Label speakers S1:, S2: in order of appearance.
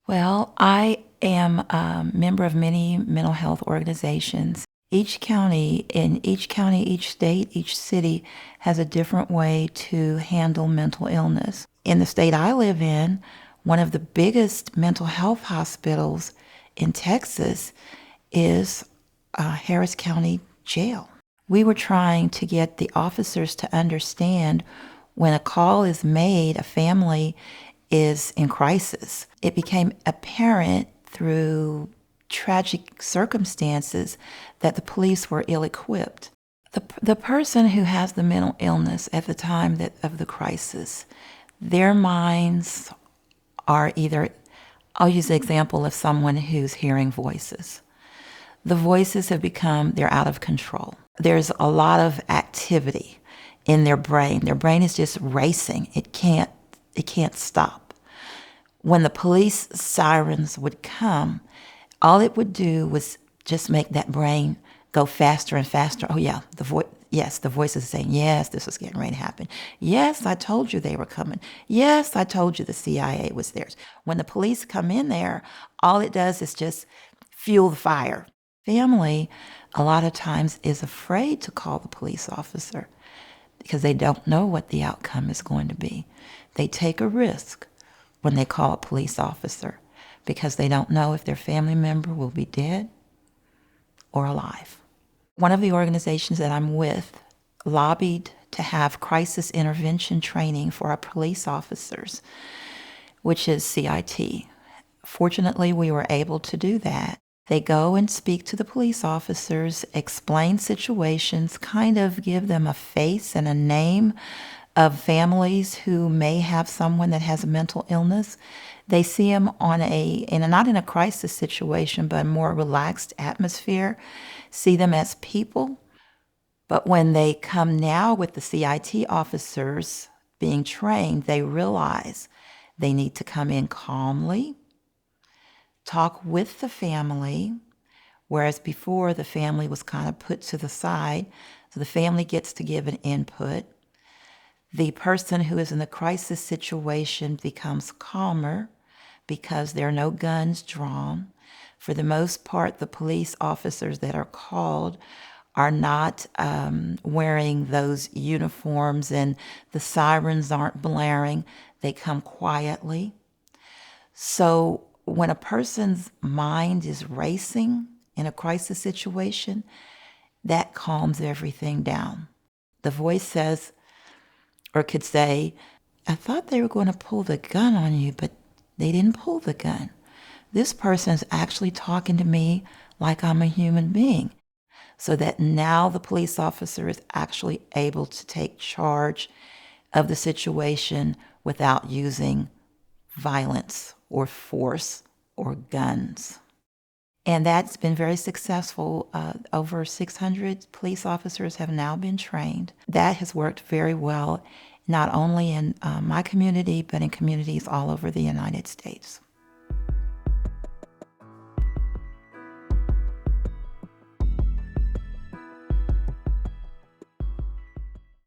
S1: Well, I am a member of many mental health organizations. Each state, each city has a different way to handle mental illness. In the state I live in, one of the biggest mental health hospitals in Texas is Harris County Jail. We were trying to get the officers to understand when a call is made, a family is in crisis. It became apparent through tragic circumstances that the police were ill-equipped. The person who has the mental illness at the time of the crisis, their minds are either, I'll use the example of someone who's hearing voices. The voices have become, they're out of control. There's a lot of activity in their brain. Their brain is just racing. It can't stop. When the police sirens would come, all it would do was just make that brain go faster and faster. Oh yeah, the voice is saying, yes, this was getting ready to happen. Yes, I told you they were coming. Yes, I told you the CIA was there. When the police come in there, all it does is just fuel the fire. Family, a lot of times, is afraid to call the police officer because they don't know what the outcome is going to be. They take a risk when they call a police officer because they don't know if their family member will be dead or alive. One of the organizations that I'm with lobbied to have crisis intervention training for our police officers, which is CIT. Fortunately, we were able to do that. They go and speak to the police officers, explain situations, kind of give them a face and a name of families who may have someone that has a mental illness. They see them not in a crisis situation, but a more relaxed atmosphere, see them as people. But when they come now with the CIT officers being trained, they realize they need to come in calmly, talk with the family, whereas before the family was kind of put to the side. So the family gets to give an input. The person who is in the crisis situation becomes calmer because there are no guns drawn. For the most part, the police officers that are called are not wearing those uniforms and the sirens aren't blaring. They come quietly. So when a person's mind is racing in a crisis situation, that calms everything down. The voice says, or could say, I thought they were going to pull the gun on you, but they didn't pull the gun. This person is actually talking to me like I'm a human being. So that now the police officer is actually able to take charge of the situation without using violence or force or guns. And that's been very successful. Over 600 police officers have now been trained. That has worked very well, not only in my community, but in communities all over the United States.